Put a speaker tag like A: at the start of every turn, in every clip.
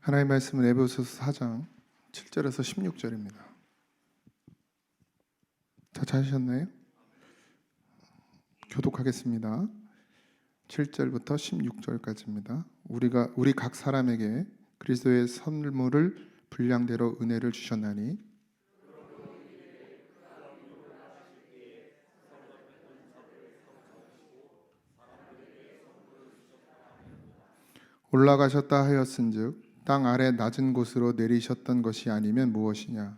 A: 하나님의 말씀은 에베소서 4장 7절에서 16절입니다. 다 찾으셨나요? 교독하겠습니다. 7절부터 16절까지입니다. 우리 각 사람에게 그리스도의 선물을 분량대로 은혜를 주셨나니 올라가셨다 하였은즉 땅 아래 낮은 곳으로 내리셨던 것이 아니면 무엇이냐?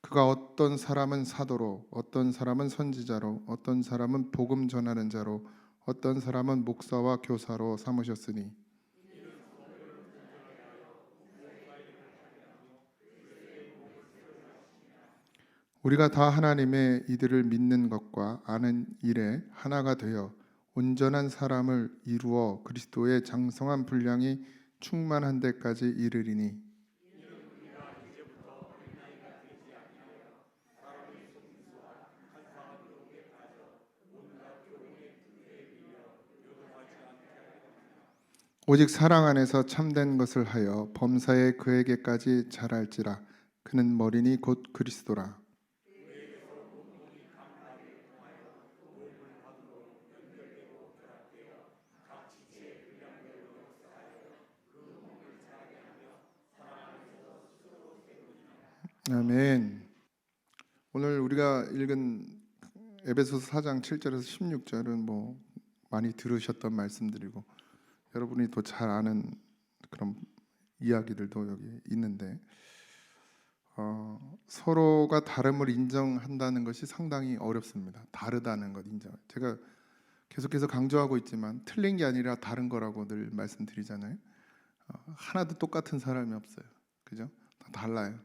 A: 그가 어떤 사람은 사도로, 어떤 사람은 선지자로, 어떤 사람은 복음 전하는 자로, 어떤 사람은 목사와 교사로 삼으셨으니 우리가 다 하나님의 이들을 믿는 것과 아는 일에 하나가 되어 온전한 사람을 이루어 그리스도의 장성한 분량이 충만한 데까지 이르리니 오직 사랑 안에서 참된 것을 하여 범사에 그에게까지 자랄지라. 그는 머리니 곧 그리스도라. 아멘. 오늘 우리가 읽은 에베소서 4장 7절에서 16절은 뭐 많이 들으셨던 말씀들이고 여러분이 또 잘 아는 그런 이야기들도 여기 있는데 서로가 다름을 인정한다는 것이 상당히 어렵습니다. 다르다는 것 인정. 제가 계속해서 강조하고 있지만 틀린 게 아니라 다른 거라고 늘 말씀드리잖아요. 하나도 똑같은 사람이 없어요. 그죠? 다 달라요.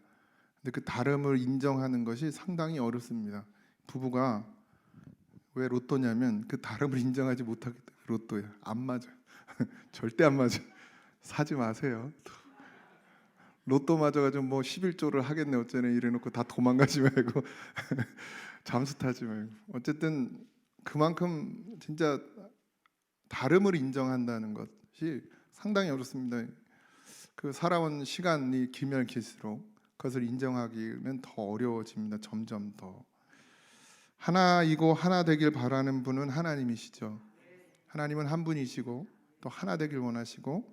A: 근데 그 다름을 인정하는 것이 상당히 어렵습니다. 부부가 왜 로또냐면 그 다름을 인정하지 못하기 때문에 로또야. 안 맞아요. 절대 안 맞아. 사지 마세요. 로또 맞아가지고 뭐 11조를 하겠네 어쩌네 이래놓고 다 도망가지 말고 잠수 타지 말고 어쨌든 그만큼 진짜 다름을 인정한다는 것이 상당히 어렵습니다. 그 살아온 시간이 길면 길수록 그것을 인정하기는 더 어려워집니다. 점점 더 하나이고 하나 되길 바라는 분은 하나님이시죠. 하나님은 한 분이시고 또 하나 되길 원하시고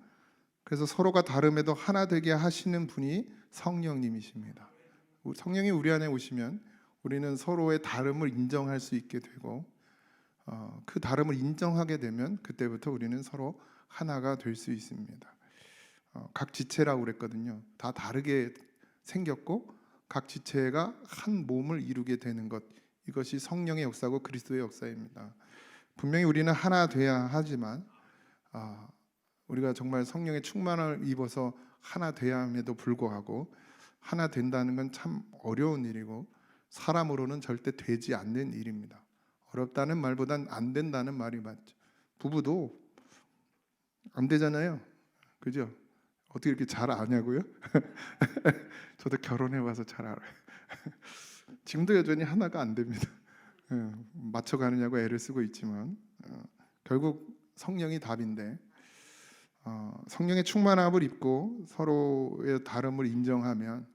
A: 그래서 서로가 다름에도 하나 되게 하시는 분이 성령님이십니다. 성령이 우리 안에 오시면 우리는 서로의 다름을 인정할 수 있게 되고 그 다름을 인정하게 되면 그때부터 우리는 서로 하나가 될 수 있습니다. 각 지체라고 그랬거든요. 다 다르게 생겼고 각 지체가 한 몸을 이루게 되는 것, 이것이 성령의 역사고 그리스도의 역사입니다. 분명히 우리는 하나 돼야 하지만 우리가 정말 성령의 충만함을 입어서 하나 돼야 함에도 불구하고 하나 된다는 건 참 어려운 일이고 사람으로는 절대 되지 않는 일입니다. 어렵다는 말보단 안 된다는 말이 맞죠. 부부도 안 되잖아요. 그죠? 어떻게 이렇게 잘 아냐고요? 저도 결혼해봐서 잘 알아요. 지금도 여전히 하나가 안 됩니다. 맞춰가느냐고 애를 쓰고 있지만 결국 성령이 답인데 성령의 충만함을 입고 서로의 다름을 인정하면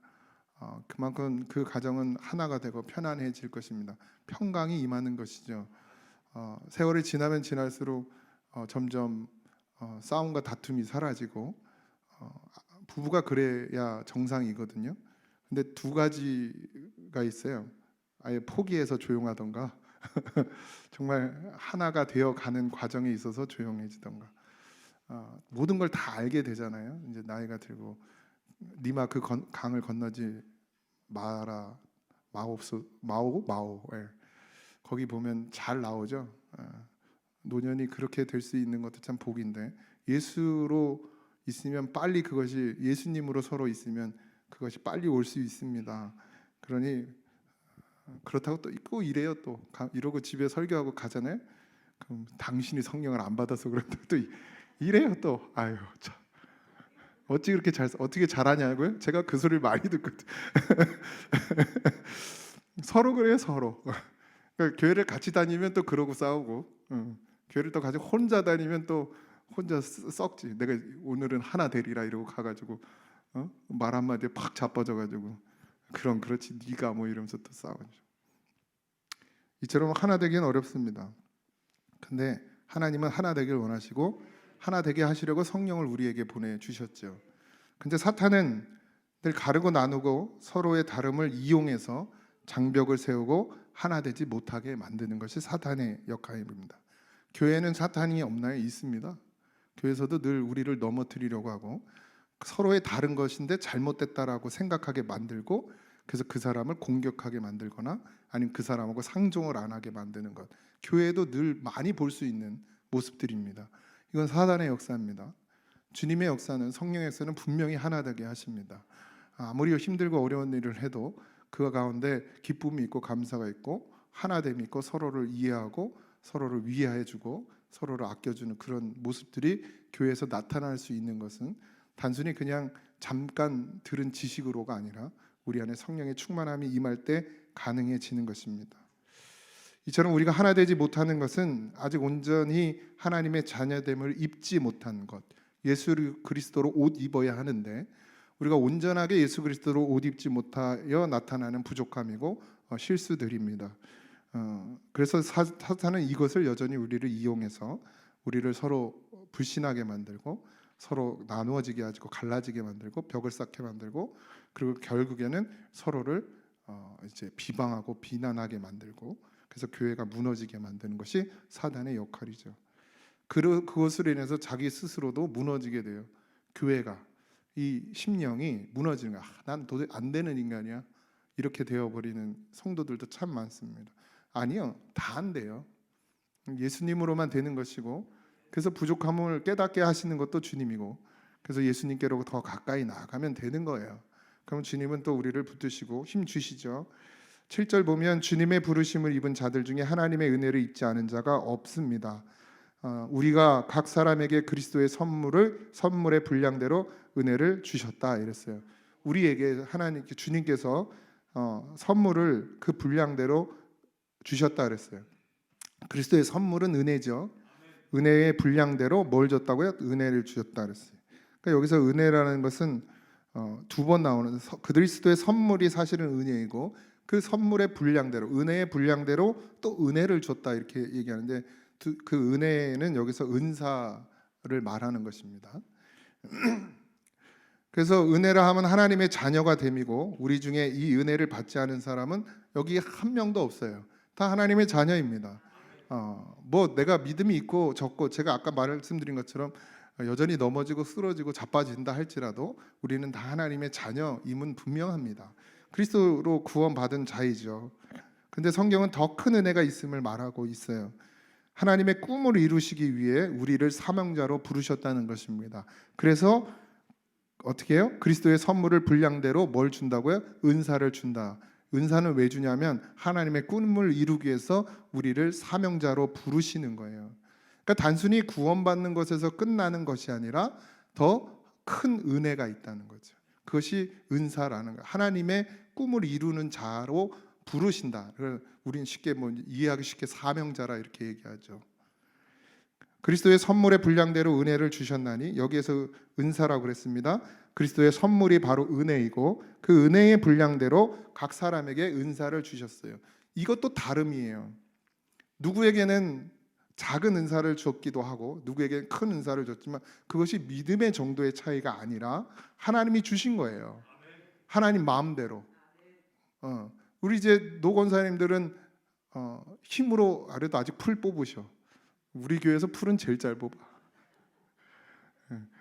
A: 그만큼 그 가정은 하나가 되고 편안해질 것입니다. 평강이 임하는 것이죠. 세월이 지나면 지날수록 점점 싸움과 다툼이 사라지고 부부가 그래야 정상이거든요. 근데 두 가지가 있어요. 아예 포기해서 조용하던가 정말 하나가 되어가는 과정에 있어서 조용해지던가 모든 걸 다 알게 되잖아요. 이제 나이가 들고 니마 그 강을 건너지 마라 마오 예. 거기 보면 잘 나오죠. 노년이 그렇게 될 수 있는 것도 참 복인데 예수로 있으면 빨리 그것이 예수님으로 서로 있으면 그것이 빨리 올 수 있습니다. 그러니 그렇다고 또 있고 이래요. 또 이러고 집에 설교하고 가잖아요. 그럼 당신이 성령을 안 받아서 그런다고 또 이래요. 또 아유 참 어떻게 잘하냐고요? 제가 그 소리를 많이 듣거든. 서로 그래요. 서로 그러니까 교회를 같이 다니면 또 그러고 싸우고, 교회를 또 같이 혼자 다니면 또 혼자 썩지. 내가 오늘은 하나 되리라 이러고 가가지고 말 한마디에 팍 자빠져가지고 그렇지 네가 뭐 이러면서 또 싸우죠. 이처럼 하나 되기는 어렵습니다. 근데 하나님은 하나 되길 원하시고 하나 되게 하시려고 성령을 우리에게 보내주셨죠. 근데 사탄은 늘 가르고 나누고 서로의 다름을 이용해서 장벽을 세우고 하나 되지 못하게 만드는 것이 사탄의 역할입니다. 교회는 사탄이 없나요? 있습니다. 교회에서도 늘 우리를 넘어뜨리려고 하고 서로의 다른 것인데 잘못됐다라고 생각하게 만들고, 그래서 그 사람을 공격하게 만들거나 아니면 그 사람하고 상종을 안 하게 만드는 것, 교회도 늘 많이 볼 수 있는 모습들입니다. 이건 사단의 역사입니다. 주님의 역사는, 성령의 역사는 분명히 하나 되게 하십니다. 아무리 힘들고 어려운 일을 해도 그 가운데 기쁨이 있고 감사가 있고 하나됨이 있고 서로를 이해하고 서로를 위하여주고 서로를 아껴주는 그런 모습들이 교회에서 나타날 수 있는 것은 단순히 그냥 잠깐 들은 지식으로가 아니라 우리 안에 성령의 충만함이 임할 때 가능해지는 것입니다. 이처럼 우리가 하나 되지 못하는 것은 아직 온전히 하나님의 자녀됨을 입지 못한 것, 예수 그리스도로 옷 입어야 하는데 우리가 온전하게 예수 그리스도로 옷 입지 못하여 나타나는 부족함이고 실수들입니다. 그래서 사탄은 이것을 여전히 우리를 이용해서 우리를 서로 불신하게 만들고 서로 나누어지게 하고 갈라지게 만들고 벽을 쌓게 만들고, 그리고 결국에는 서로를 이제 비방하고 비난하게 만들고, 그래서 교회가 무너지게 만드는 것이 사단의 역할이죠. 그것으로 인해서 자기 스스로도 무너지게 돼요. 교회가, 이 심령이 무너지는 거야. 난 도저히 안 되는 인간이야, 이렇게 되어버리는 성도들도 참 많습니다. 아니요, 다 안 돼요. 예수님으로만 되는 것이고, 그래서 부족함을 깨닫게 하시는 것도 주님이고, 그래서 예수님께로 더 가까이 나아가면 되는 거예요. 그럼 주님은 또 우리를 붙드시고 힘 주시죠. 7절 보면 주님의 부르심을 입은 자들 중에 하나님의 은혜를 입지 않은 자가 없습니다. 우리가 각 사람에게 그리스도의 선물의 분량대로 은혜를 주셨다 이랬어요. 우리에게 주님께서 선물을 그 분량대로 주셨다 그랬어요. 그리스도의 선물은 은혜죠. 은혜의 분량대로 뭘 줬다고요? 은혜를 주셨다 그랬어요. 그러니까 여기서 은혜라는 것은 두 번 나오는, 그리스도의 선물이 사실은 은혜이고 그 선물의 분량대로, 은혜의 분량대로 또 은혜를 줬다 이렇게 얘기하는데, 그 은혜는 여기서 은사를 말하는 것입니다. 그래서 은혜라 하면 하나님의 자녀가 됨이고, 우리 중에 이 은혜를 받지 않은 사람은 여기 한 명도 없어요. 다 하나님의 자녀입니다. 뭐 내가 믿음이 있고 적고, 제가 아까 말씀드린 것처럼 여전히 넘어지고 쓰러지고 자빠진다 할지라도 우리는 다 하나님의 자녀임은 분명합니다. 그리스도로 구원받은 자이죠. 근데 성경은 더 큰 은혜가 있음을 말하고 있어요. 하나님의 꿈을 이루시기 위해 우리를 사명자로 부르셨다는 것입니다. 그래서 어떻게 해요? 그리스도의 선물을 분량대로 뭘 준다고요? 은사를 준다. 은사는 왜 주냐면 하나님의 꿈을 이루기 위해서 우리를 사명자로 부르시는 거예요. 그러니까 단순히 구원받는 것에서 끝나는 것이 아니라 더 큰 은혜가 있다는 거죠. 그것이 은사라는 거예요. 하나님의 꿈을 이루는 자로 부르신다. 우리는 쉽게 이해하기 쉽게 사명자라 이렇게 얘기하죠. 그리스도의 선물의 분량대로 은혜를 주셨나니, 여기에서 은사라고 그랬습니다. 그리스도의 선물이 바로 은혜이고 그 은혜의 분량대로 각 사람에게 은사를 주셨어요. 이것도 다름이에요. 누구에게는 작은 은사를 줬기도 하고 누구에게는 큰 은사를 줬지만 그것이 믿음의 정도의 차이가 아니라 하나님이 주신 거예요. 하나님 마음대로. 우리 이제 노권사님들은 힘으로 아래도 아직 풀 뽑으셔. 우리 교회에서 풀은 제일 잘 뽑아.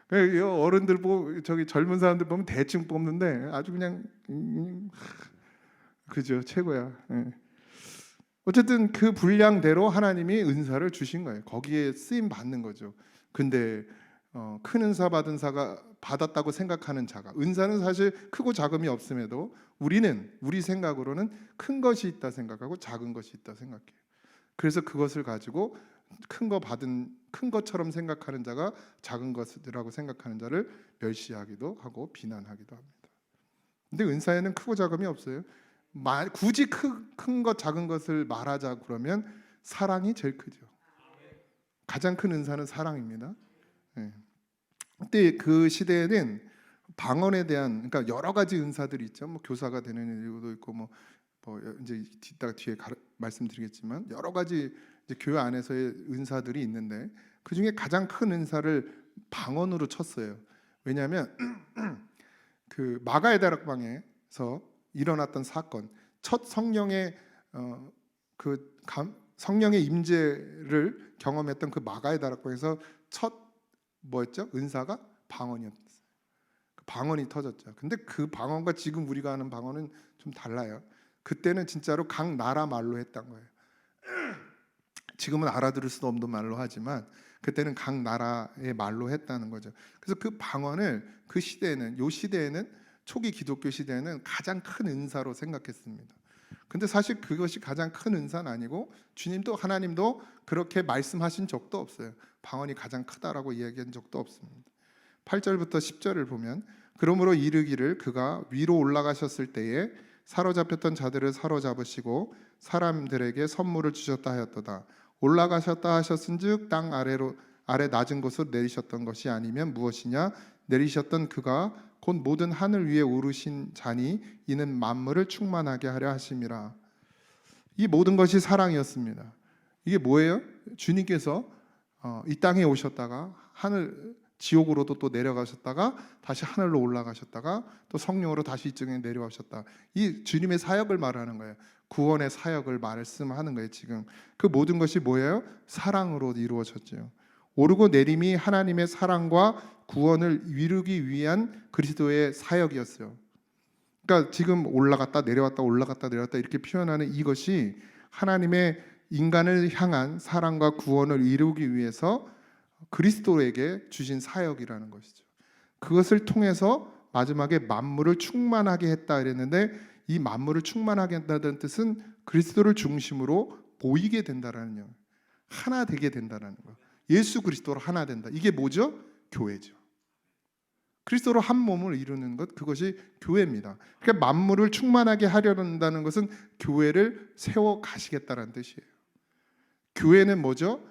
A: 어른들 보고 저기 젊은 사람들 보면 대충 뽑는데 아주 그냥 그죠, 최고야. 어쨌든 그 분량대로 하나님이 은사를 주신 거예요. 거기에 쓰임 받는 거죠. 근데 큰 은사 받은 자가 받았다고 생각하는 자가, 은사는 사실 크고 작음이 없음에도 우리 생각으로는 큰 것이 있다 생각하고 작은 것이 있다 생각해요. 그래서 그것을 가지고 큰 것처럼 생각하는 자가 작은 것이라고 생각하는 자를 멸시하기도 하고 비난하기도 합니다. 근데 은사에는 크고 작음이 없어요. 굳이 큰 것 작은 것을 말하자 그러면 사랑이 제일 크죠. 가장 큰 은사는 사랑입니다. 예. 그때 그 시대에는 방언에 대한, 그러니까 여러 가지 은사들이 있죠. 뭐 교사가 되는 일도 있고 뭐 이제 뒤에 말씀드리겠지만 여러 가지 이제 교회 안에서의 은사들이 있는데 그 중에 가장 큰 은사를 방언으로 쳤어요. 왜냐하면 그 마가의 다락방에서 일어났던 사건, 첫 성령의 성령의 임재를 경험했던 그 마가의 다락방에서 첫 뭐였죠? 은사가 방언이었어요. 그 방언이 터졌죠. 근데 그 방언과 지금 우리가 하는 방언은 좀 달라요. 그때는 진짜로 각 나라 말로 했던 거예요. 지금은 알아들을 수도 없는 말로 하지만 그때는 각 나라의 말로 했다는 거죠. 그래서 그 방언을 그 시대에는, 요 시대에는, 초기 기독교 시대에는 가장 큰 은사로 생각했습니다. 근데 사실 그것이 가장 큰 은사는 아니고 주님도 하나님도 그렇게 말씀하신 적도 없어요. 방언이 가장 크다라고 이야기한 적도 없습니다. 8절부터 10절을 보면 그러므로 이르기를 그가 위로 올라가셨을 때에 사로잡혔던 자들을 사로잡으시고 사람들에게 선물을 주셨다 하였도다. 올라가셨다 하셨은즉 땅 아래 낮은 곳으로 내리셨던 것이 아니면 무엇이냐? 내리셨던 그가 곧 모든 하늘 위에 오르신 자니 이는 만물을 충만하게 하려 하심이라. 이 모든 것이 사랑이었습니다. 이게 뭐예요? 주님께서 이 땅에 오셨다가 지옥으로도 또 내려가셨다가 다시 하늘로 올라가셨다가 또 성령으로 다시 이쪽에 내려오셨다. 이 주님의 사역을 말하는 거예요. 구원의 사역을 말씀하는 거예요. 지금 그 모든 것이 뭐예요? 사랑으로 이루어졌죠. 오르고 내림이 하나님의 사랑과 구원을 이루기 위한 그리스도의 사역이었어요. 그러니까 지금 올라갔다 내려왔다 올라갔다 내려왔다 이렇게 표현하는 이것이 하나님의 인간을 향한 사랑과 구원을 이루기 위해서 그리스도에게 주신 사역이라는 것이죠. 그것을 통해서 마지막에 만물을 충만하게 했다 이랬는데 이 만물을 충만하게 한다는 뜻은 그리스도를 중심으로 모이게 된다라는 거, 하나 되게 된다라는 거. 예수 그리스도로 하나 된다. 이게 뭐죠? 교회죠. 그리스도로 한 몸을 이루는 것, 그것이 교회입니다. 그러니까 만물을 충만하게 하려는 한다는 것은 교회를 세워 가시겠다라는 뜻이에요. 교회는 뭐죠?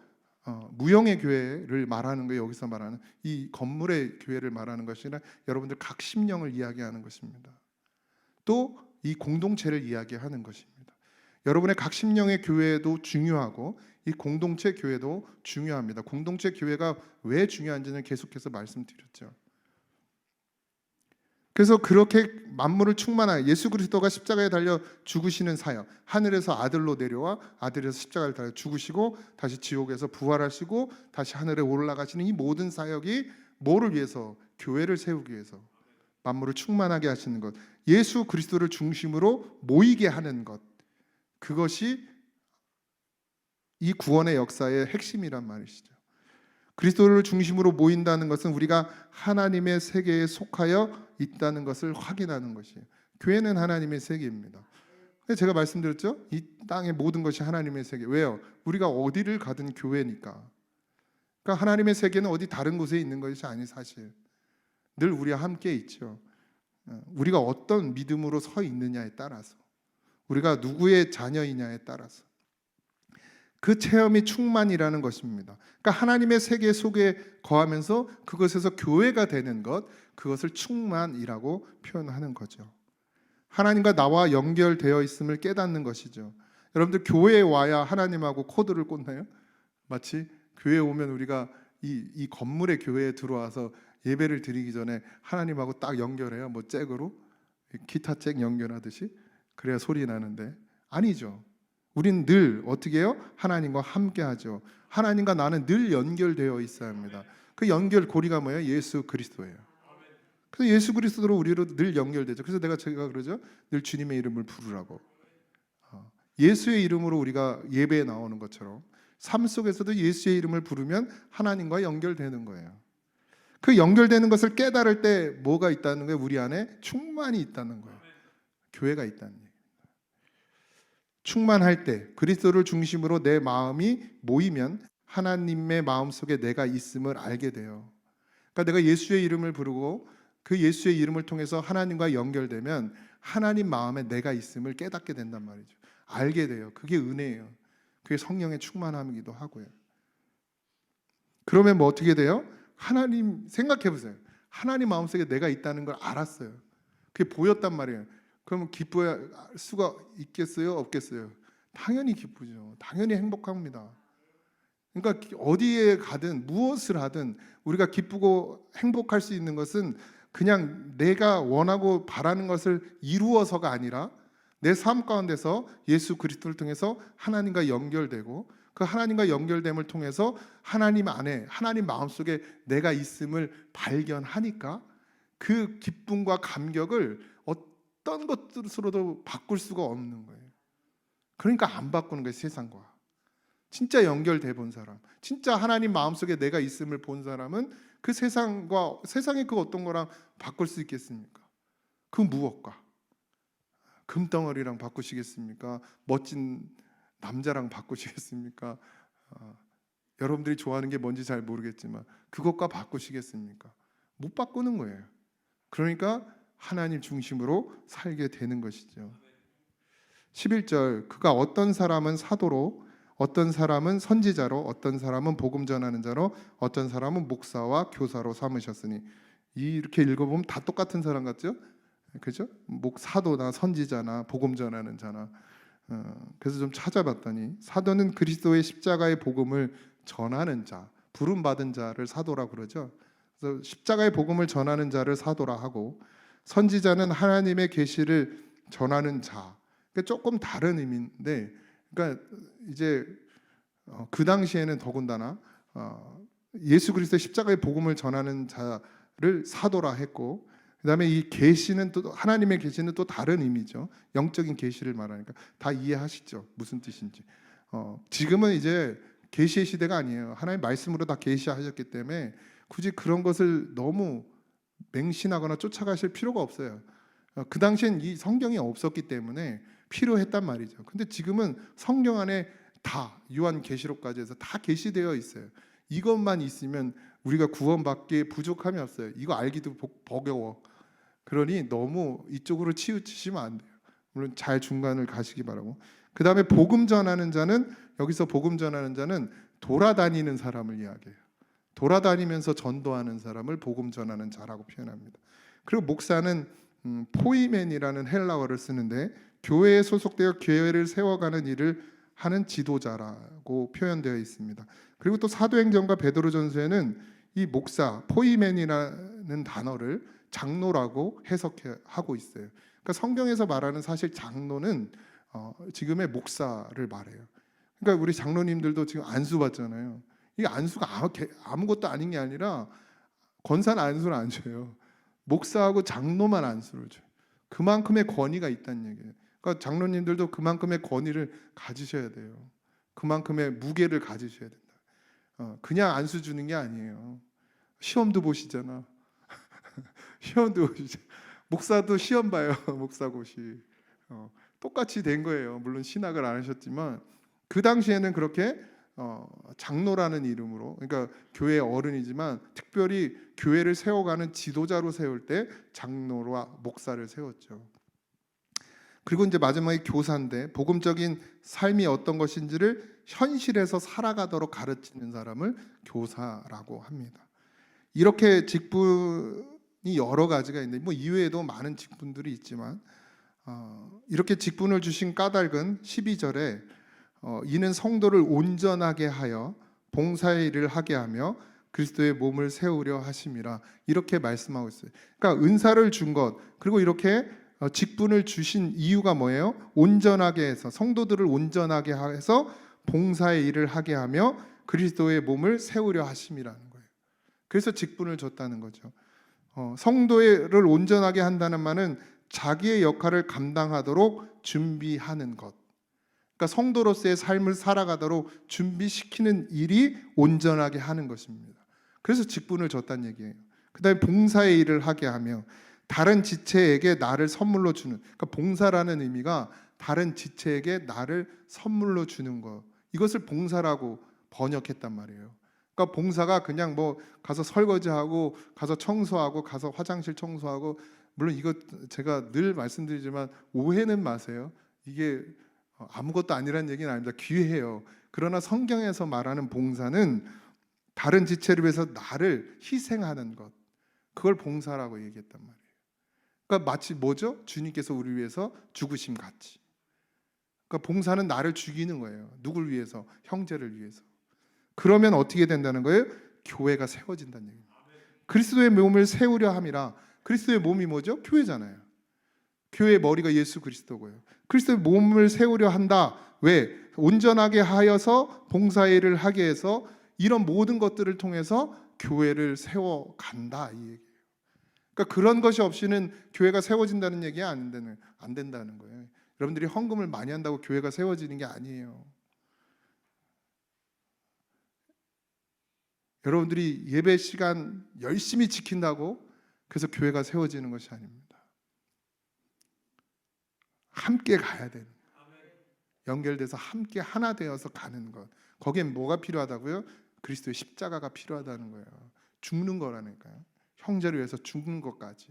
A: 무형의 교회를 말하는 거예요. 여기서 말하는 이 건물의 교회를 말하는 것이 아니라 여러분들 각 심령을 이야기하는 것입니다. 또 이 공동체를 이야기하는 것입니다. 여러분의 각 심령의 교회도 중요하고 이 공동체 교회도 중요합니다. 공동체 교회가 왜 중요한지는 계속해서 말씀드렸죠. 그래서 그렇게 만물을 충만하게 예수 그리스도가 십자가에 달려 죽으시는 사역, 하늘에서 아들로 내려와 아들에서 십자가를 달려 죽으시고 다시 지옥에서 부활하시고 다시 하늘에 올라가시는 이 모든 사역이 뭐를 위해서? 교회를 세우기 위해서, 만물을 충만하게 하시는 것, 예수 그리스도를 중심으로 모이게 하는 것, 그것이 이 구원의 역사의 핵심이란 말이시죠. 그리스도를 중심으로 모인다는 것은 우리가 하나님의 세계에 속하여 있다는 것을 확인하는 것이에요. 교회는 하나님의 세계입니다. 제가 말씀드렸죠? 이 땅의 모든 것이 하나님의 세계. 왜요? 우리가 어디를 가든 교회니까. 그러니까 하나님의 세계는 어디 다른 곳에 있는 것이 아니 사실. 늘 우리와 함께 있죠. 우리가 어떤 믿음으로 서 있느냐에 따라서, 우리가 누구의 자녀이냐에 따라서 그 체험이 충만이라는 것입니다. 그러니까 하나님의 세계 속에 거하면서 그것에서 교회가 되는 것, 그것을 충만이라고 표현하는 거죠. 하나님과 나와 연결되어 있음을 깨닫는 것이죠. 여러분들 교회에 와야 하나님하고 코드를 꽂나요? 마치 교회에 오면 우리가 이 건물의 교회에 들어와서 예배를 드리기 전에 하나님하고 딱 연결해요. 뭐 잭으로 기타 잭 연결하듯이 그래야 소리 나는데 아니죠. 우린 늘 어떻게 해요? 하나님과 함께 하죠. 하나님과 나는 늘 연결되어 있어야 합니다. 그 연결고리가 뭐예요? 예수 그리스도예요. 그래서 예수 그리스도로 우리로 늘 연결되죠. 그래서 제가 그러죠. 늘 주님의 이름을 부르라고. 예수의 이름으로 우리가 예배에 나오는 것처럼 삶 속에서도 예수의 이름을 부르면 하나님과 연결되는 거예요. 그 연결되는 것을 깨달을 때 뭐가 있다는 거예요? 우리 안에 충만이 있다는 거예요. 교회가 있다는 얘기입니다. 충만할 때 그리스도를 중심으로 내 마음이 모이면 하나님의 마음속에 내가 있음을 알게 돼요. 그러니까 내가 예수의 이름을 부르고 그 예수의 이름을 통해서 하나님과 연결되면 하나님 마음에 내가 있음을 깨닫게 된단 말이죠. 알게 돼요. 그게 은혜예요. 그게 성령의 충만함이기도 하고요. 그러면 뭐 어떻게 돼요? 하나님 생각해 보세요. 하나님 마음속에 내가 있다는 걸 알았어요. 그게 보였단 말이에요. 그러면 기뻐할 수가 있겠어요? 없겠어요? 당연히 기쁘죠. 당연히 행복합니다. 그러니까 어디에 가든 무엇을 하든 우리가 기쁘고 행복할 수 있는 것은 그냥 내가 원하고 바라는 것을 이루어서가 아니라 내 삶 가운데서 예수 그리스도를 통해서 하나님과 연결되고 그 하나님과 연결됨을 통해서 하나님 안에 하나님 마음속에 내가 있음을 발견하니까 그 기쁨과 감격을 어떤 것으로도 바꿀 수가 없는 거예요. 그러니까 안 바꾸는 거예요. 세상과 진짜 연결돼 본 사람, 진짜 하나님 마음속에 내가 있음을 본 사람은 그 세상과 세상의 그 어떤 거랑 바꿀 수 있겠습니까? 그 무엇과? 금덩어리랑 바꾸시겠습니까? 멋진 남자랑 바꾸시겠습니까? 여러분들이 좋아하는 게 뭔지 잘 모르겠지만 그것과 바꾸시겠습니까? 못 바꾸는 거예요. 그러니까 하나님 중심으로 살게 되는 것이죠. 11절, 그가 어떤 사람은 사도로, 어떤 사람은 선지자로, 어떤 사람은 복음 전하는 자로, 어떤 사람은 목사와 교사로 삼으셨으니. 이렇게 읽어보면 다 똑같은 사람 같죠? 그죠? 사도나 선지자나 복음 전하는 자나. 그래서 좀 찾아봤더니 사도는 그리스도의 십자가의 복음을 전하는 자, 부름 받은 자를 사도라고 그러죠. 그래서 십자가의 복음을 전하는 자를 사도라 하고, 선지자는 하나님의 계시를 전하는 자. 그러니까 조금 다른 의미인데, 그러니까 이제 그 당시에는 더군다나 예수 그리스도의 십자가의 복음을 전하는 자를 사도라 했고, 그다음에 이 계시는 또 하나님의 계시는 또 다른 의미죠. 영적인 계시를 말하니까 다 이해하시죠? 무슨 뜻인지. 지금은 이제 계시의 시대가 아니에요. 하나님 말씀으로 다 계시하셨기 때문에 굳이 그런 것을 너무 맹신하거나 쫓아가실 필요가 없어요. 그 당시엔 이 성경이 없었기 때문에 필요했단 말이죠. 근데 지금은 성경 안에 다 요한계시록까지 해서 다 계시되어 있어요. 이것만 있으면 우리가 구원받기에 부족함이 없어요. 이거 알기도 버거워. 그러니 너무 이쪽으로 치우치시면 안 돼요. 물론 잘 중간을 가시기 바라고. 그 다음에 복음 전하는 자는, 여기서 복음 전하는 자는 돌아다니는 사람을 이야기해요. 돌아다니면서 전도하는 사람을 복음 전하는 자라고 표현합니다. 그리고 목사는 포이멘이라는 헬라어를 쓰는데 교회에 소속되어 교회를 세워가는 일을 하는 지도자라고 표현되어 있습니다. 그리고 또 사도행전과 베드로전서에는 이 목사 포이멘이라는 단어를 장로라고 해석하고 있어요. 그러니까 성경에서 말하는 사실 장로는 지금의 목사를 말해요. 그러니까 우리 장로님들도 지금 안수 받잖아요. 이 안수가 아무것도 아닌 게 아니라 권사는 안수를 안 줘요. 목사하고 장로만 안수를 줘요. 그만큼의 권위가 있다는 얘기예요. 그러니까 장로님들도 그만큼의 권위를 가지셔야 돼요. 그만큼의 무게를 가지셔야 된다. 그냥 안수 주는 게 아니에요. 시험도 보시잖아. 시험도 보시죠. 목사도 시험 봐요. 목사고시. 똑같이 된 거예요. 물론 신학을 안 하셨지만 그 당시에는 그렇게 장로라는 이름으로, 그러니까 교회 어른이지만 특별히 교회를 세워가는 지도자로 세울 때 장로와 목사를 세웠죠. 그리고 이제 마지막에 교사인데 복음적인 삶이 어떤 것인지를 현실에서 살아가도록 가르치는 사람을 교사라고 합니다. 이렇게 직분이 여러 가지가 있는데 뭐 이외에도 많은 직분들이 있지만 이렇게 직분을 주신 까닭은 12절에 이는 성도를 온전하게 하여 봉사의 일을 하게 하며 그리스도의 몸을 세우려 하심이라, 이렇게 말씀하고 있어요. 그러니까 은사를 준 것, 그리고 이렇게 직분을 주신 이유가 뭐예요? 온전하게 해서, 성도들을 온전하게 해서 봉사의 일을 하게 하며 그리스도의 몸을 세우려 하심이라는 거예요. 그래서 직분을 줬다는 거죠. 성도를 온전하게 한다는 말은 자기의 역할을 감당하도록 준비하는 것. 그러니까 성도로서의 삶을 살아가도록 준비시키는 일이 온전하게 하는 것입니다. 그래서 직분을 줬다는 얘기예요. 그 다음에 봉사의 일을 하게 하며 다른 지체에게 나를 선물로 주는, 그러니까 봉사라는 의미가 다른 지체에게 나를 선물로 주는 것, 이것을 봉사라고 번역했단 말이에요. 그러니까 봉사가 그냥 뭐 가서 설거지하고 가서 청소하고 가서 화장실 청소하고 물론 이거 제가 늘 말씀드리지만 오해는 마세요. 이게 아무것도 아니라는 얘기는 아닙니다. 귀해요. 그러나 성경에서 말하는 봉사는 다른 지체를 위해서 나를 희생하는 것, 그걸 봉사라고 얘기했단 말이에요. 그러니까 마치 뭐죠? 주님께서 우리를 위해서 죽으심 같이. 그러니까 봉사는 나를 죽이는 거예요. 누굴 위해서? 형제를 위해서. 그러면 어떻게 된다는 거예요? 교회가 세워진다는 얘기입니다. 그리스도의 몸을 세우려 함이라. 그리스도의 몸이 뭐죠? 교회잖아요. 교회의 머리가 예수 그리스도고요. 그리스도의 몸을 세우려 한다. 왜? 온전하게 하여서 봉사일을 하게 해서 이런 모든 것들을 통해서 교회를 세워간다, 이 얘기예요. 그러니까 그런 것이 없이는 교회가 세워진다는 얘기가 안 된다는 거예요. 여러분들이 헌금을 많이 한다고 교회가 세워지는 게 아니에요. 여러분들이 예배 시간 열심히 지킨다고 그래서 교회가 세워지는 것이 아닙니다. 함께 가야 되는 거예요. 연결돼서 함께 하나 되어서 가는 것. 거기엔 뭐가 필요하다고요? 그리스도의 십자가가 필요하다는 거예요. 죽는 거라니까요. 형제를 위해서 죽는 것까지.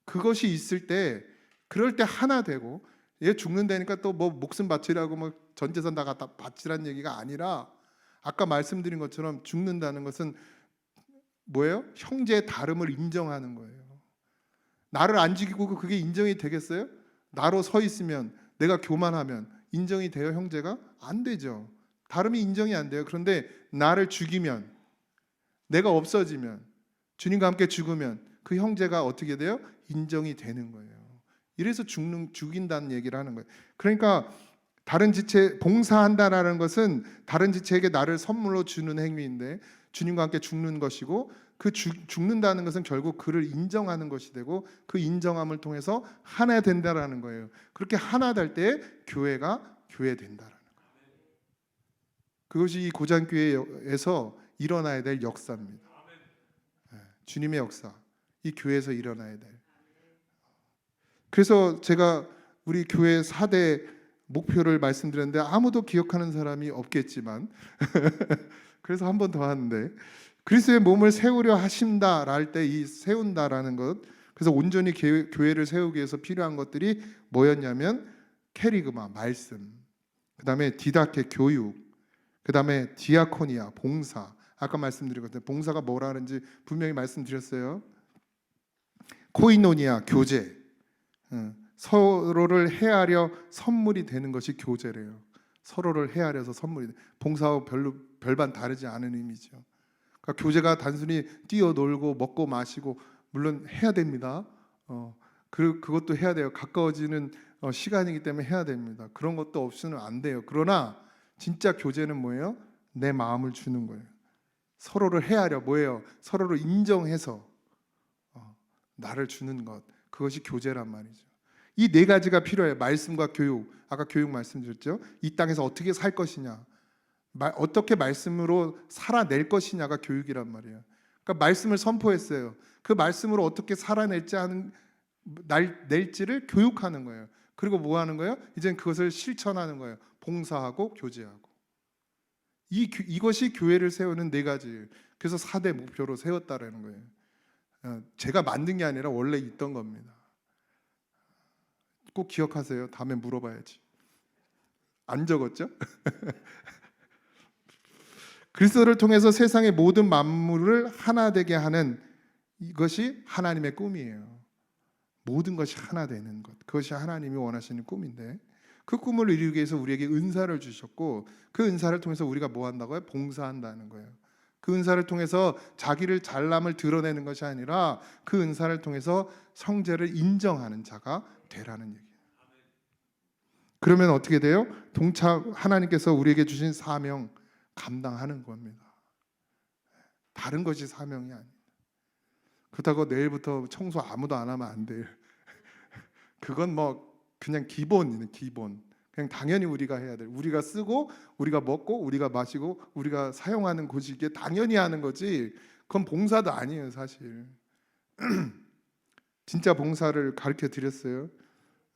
A: 그것이 있을 때, 그럴 때 하나 되고, 얘 죽는다니까 또 뭐 목숨 바치라고 뭐 전 재산 다 갖다 바치라는 얘기가 아니라, 아까 말씀드린 것처럼 죽는다는 것은 뭐예요? 형제의 다름을 인정하는 거예요. 나를 안 죽이고 그게 인정이 되겠어요? 나로 서 있으면, 내가 교만하면 인정이 돼요, 형제가? 안 되죠. 다름이 인정이 안 돼요. 그런데 나를 죽이면, 내가 없어지면, 주님과 함께 죽으면 그 형제가 어떻게 돼요? 인정이 되는 거예요. 이래서 죽인다는 얘기를 하는 거예요. 그러니까 다른 지체, 봉사한다라는 것은 다른 지체에게 나를 선물로 주는 행위인데 주님과 함께 죽는 것이고, 그 죽는다는 것은 결국 그를 인정하는 것이 되고, 그 인정함을 통해서 하나 된다라는 거예요. 그렇게 하나 될 때 교회가 교회 된다라는 거예요. 그것이 이 고장교회에서 일어나야 될 역사입니다. 주님의 역사, 이 교회에서 일어나야 될. 그래서 제가 우리 교회 4대 목표를 말씀드렸는데 아무도 기억하는 사람이 없겠지만 그래서 한 번 더 하는데, 그리스도의 몸을 세우려 하신다 할 때 이 세운다라는 것, 그래서 온전히 교회를 세우기 위해서 필요한 것들이 뭐였냐면 캐리그마, 말씀, 그 다음에 디다케, 교육, 그 다음에 디아코니아, 봉사. 아까 말씀드린 것처럼 봉사가 뭐라 하는지 분명히 말씀드렸어요. 코이노니아, 교제, 서로를 헤아려 선물이 되는 것이 교제래요. 서로를 헤아려서 선물이 돼. 봉사와 별반 다르지 않은 의미죠. 그러니까 교제가 단순히 뛰어놀고 먹고 마시고, 물론 해야 됩니다. 그것도 해야 돼요. 가까워지는 시간이기 때문에 해야 됩니다. 그런 것도 없이는 안 돼요. 그러나 진짜 교제는 뭐예요? 내 마음을 주는 거예요. 서로를 헤아려, 뭐예요? 서로를 인정해서 나를 주는 것, 그것이 교제란 말이죠. 이 네 가지가 필요해요. 말씀과 교육. 아까 교육 말씀드렸죠. 이 땅에서 어떻게 살 것이냐, 어떻게 말씀으로 살아낼 것이냐가 교육이란 말이에요. 그러니까 말씀을 선포했어요. 그 말씀으로 어떻게 낼지를 교육하는 거예요. 그리고 뭐 하는 거예요? 이제는 그것을 실천하는 거예요. 봉사하고 교제하고. 이것이 교회를 세우는 네 가지. 그래서 4대 목표로 세웠다라는 거예요. 제가 만든 게 아니라 원래 있던 겁니다. 꼭 기억하세요. 다음에 물어봐야지. 안 적었죠? 그리스도를 통해서 세상의 모든 만물을 하나 되게 하는 이것이 하나님의 꿈이에요. 모든 것이 하나 되는 것, 그것이 하나님이 원하시는 꿈인데, 그 꿈을 이루기 위해서 우리에게 은사를 주셨고, 그 은사를 통해서 우리가 뭐 한다고요? 봉사한다는 거예요. 그 은사를 통해서 자기를 잘남을 드러내는 것이 아니라 그 은사를 통해서 형제를 인정하는 자가 되라는 얘기예요. 그러면 어떻게 돼요? 하나님께서 우리에게 주신 사명 감당하는 겁니다. 다른 것이 사명이 아닙니다. 그렇다고 내일부터 청소 아무도 안 하면 안 돼요. 그건 뭐 그냥 기본. 그냥 당연히 우리가 해야 돼요. 우리가 쓰고 우리가 먹고 우리가 마시고 우리가 사용하는 곳이 이게 당연히 하는 거지, 그건 봉사도 아니에요 사실. 진짜 봉사를 가르쳐 드렸어요.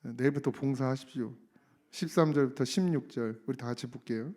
A: 내일부터 봉사하십시오. 13절부터 16절 우리 다 같이 볼게요.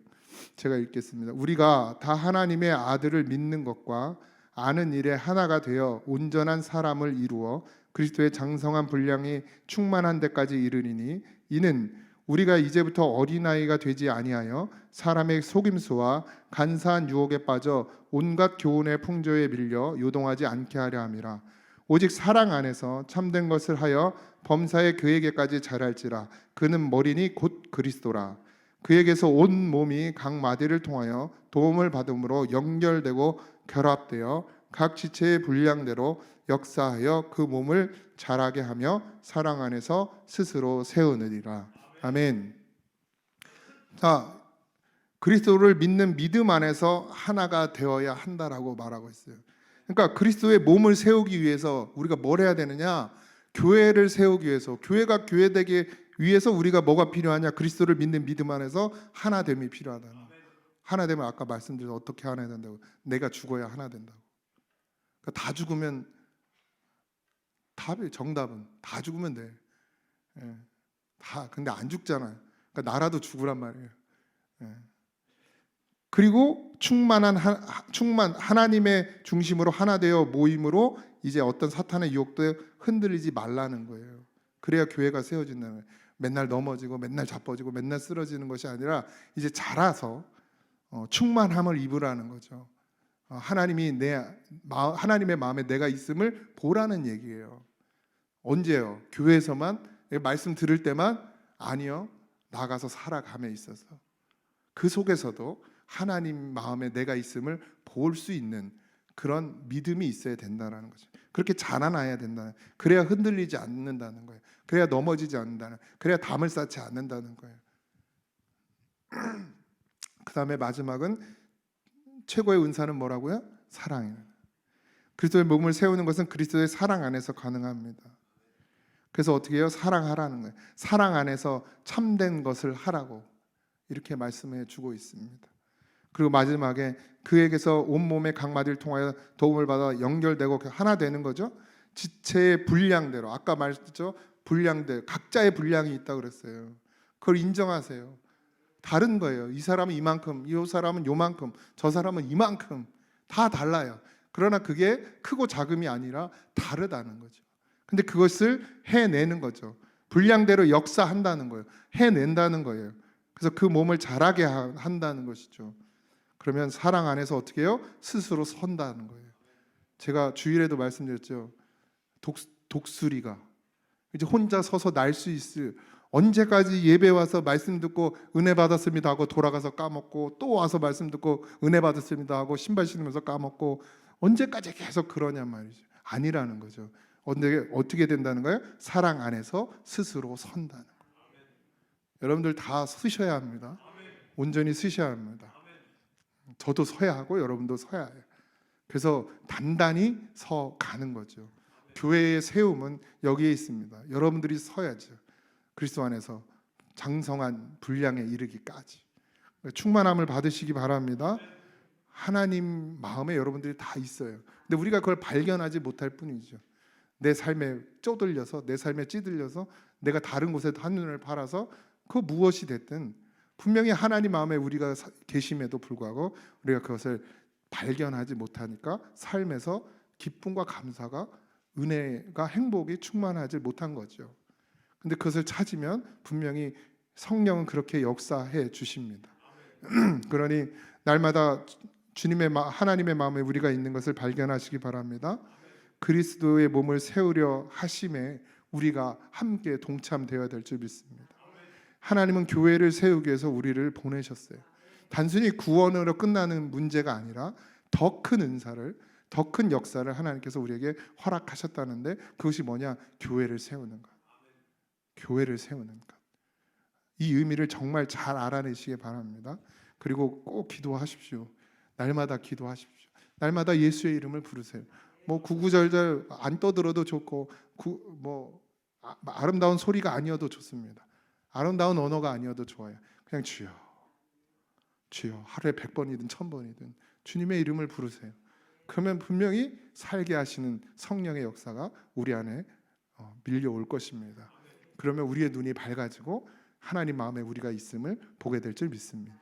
A: 제가 읽겠습니다. 우리가 다 하나님의 아들을 믿는 것과 아는 일에 하나가 되어 온전한 사람을 이루어 그리스도의 장성한 분량이 충만한 데까지 이르리니 이는 우리가 이제부터 어린아이가 되지 아니하여 사람의 속임수와 간사한 유혹에 빠져 온갖 교훈의 풍조에 밀려 요동하지 않게 하려 함이라. 오직 사랑 안에서 참된 것을 하여 범사에 그에게까지 자랄지라. 그는 머리니 곧 그리스도라. 그에게서 온 몸이 각 마디를 통하여 도움을 받음으로 연결되고 결합되어 각 지체의 분량대로 역사하여 그 몸을 자라게 하며 사랑 안에서 스스로 세우느니라. 아멘. 자, 그리스도를 믿는 믿음 안에서 하나가 되어야 한다라고 말하고 있어요. 그러니까 그리스도의 몸을 세우기 위해서 우리가 뭘 해야 되느냐? 교회를 세우기 위해서, 교회가 교회되기 위해서 우리가 뭐가 필요하냐? 그리스도를 믿는 믿음 안에서 하나됨이 필요하다. 하나되면 아까 말씀드린 어떻게 하나 된다고? 내가 죽어야 하나 된다고. 그러니까 다 죽으면 답이 정답은 다 죽으면 돼. 예. 다 근데 안 죽잖아요. 그러니까 나라도 죽으란 말이에요. 예. 그리고 충만한 하나님의 중심으로 하나 되어 모임으로 이제 어떤 사탄의 유혹도 흔들리지 말라는 거예요. 그래야 교회가 세워진다는 거예요. 맨날 넘어지고 맨날 자빠지고 맨날 쓰러지는 것이 아니라 이제 자라서 충만함을 입으라는 거죠. 하나님이 하나님의 마음에 내가 있음을 보라는 얘기예요. 언제요? 교회에서만 말씀 들을 때만? 아니요. 나가서 살아감에 있어서 그 속에서도 하나님 마음에 내가 있음을 볼 수 있는 그런 믿음이 있어야 된다는 거죠. 그렇게 자라나야 된다는, 그래야 흔들리지 않는다는 거예요. 그래야 넘어지지 않는다는, 그래야 담을 쌓지 않는다는 거예요. 그 다음에 마지막은 최고의 은사는 뭐라고요? 사랑이에요. 그리스도의 몸을 세우는 것은 그리스도의 사랑 안에서 가능합니다. 그래서 어떻게 해요? 사랑하라는 거예요. 사랑 안에서 참된 것을 하라고 이렇게 말씀해 주고 있습니다. 그리고 마지막에 그에게서 온몸의 각 마디를 통하여 도움을 받아 연결되고 하나 되는 거죠. 지체의 분량대로, 아까 말했죠, 분량대, 각자의 분량이 있다고 그랬어요. 그걸 인정하세요. 다른 거예요. 이 사람은 이만큼, 이 사람은 요만큼, 저 사람은 이만큼, 다 달라요. 그러나 그게 크고 작음이 아니라 다르다는 거죠. 근데 그것을 해내는 거죠. 분량대로 역사한다는 거예요. 해낸다는 거예요. 그래서 그 몸을 자라게 한다는 것이죠. 그러면 사랑 안에서 어떻게 해요? 스스로 선다는 거예요. 제가 주일에도 말씀드렸죠. 독수리가 이제 혼자 서서 날 수 있을, 언제까지 예배 와서 말씀 듣고 은혜 받았습니다 하고 돌아가서 까먹고, 또 와서 말씀 듣고 은혜 받았습니다 하고 신발 신으면서 까먹고, 언제까지 계속 그러냔 말이죠. 아니라는 거죠. 어떻게 된다는 거예요? 사랑 안에서 스스로 선다는 거예요. 여러분들 다 서셔야 합니다. 온전히 서셔야 합니다. 저도 서야 하고 여러분도 서야 해요. 그래서 단단히 서 가는 거죠. 교회의 세움은 여기에 있습니다. 여러분들이 서야죠. 그리스도 안에서 장성한 분량에 이르기까지 충만함을 받으시기 바랍니다. 하나님 마음에 여러분들이 다 있어요. 근데 우리가 그걸 발견하지 못할 뿐이죠. 내 삶에 쪼들려서, 내 삶에 찌들려서, 내가 다른 곳에 한눈을 팔아서 그 무엇이 됐든 분명히 하나님 마음에 우리가 계심에도 불구하고 우리가 그것을 발견하지 못하니까 삶에서 기쁨과 감사가, 은혜가, 행복이 충만하지 못한 거죠. 근데 그것을 찾으면 분명히 성령은 그렇게 역사해 주십니다. 그러니 날마다 하나님의 마음에 우리가 있는 것을 발견하시기 바랍니다. 그리스도의 몸을 세우려 하심에 우리가 함께 동참되어야 될 줄 믿습니다. 하나님은 교회를 세우기 위해서 우리를 보내셨어요. 단순히 구원으로 끝나는 문제가 아니라 더 큰 은사를, 더 큰 역사를 하나님께서 우리에게 허락하셨다는데, 그것이 뭐냐? 교회를 세우는 것. 교회를 세우는 것. 이 의미를 정말 잘 알아내시기 바랍니다. 그리고 꼭 기도하십시오. 날마다 기도하십시오. 날마다 예수의 이름을 부르세요. 뭐 구구절절 안 떠들어도 좋고, 아름다운 소리가 아니어도 좋습니다. 아름다운 언어가 아니어도 좋아요. 그냥 주여, 주여, 하루에 100번이든 1000번이든 주님의 이름을 부르세요. 그러면 분명히 살게 하시는 성령의 역사가 우리 안에 밀려올 것입니다. 그러면 우리의 눈이 밝아지고 하나님 마음에 우리가 있음을 보게 될 줄 믿습니다.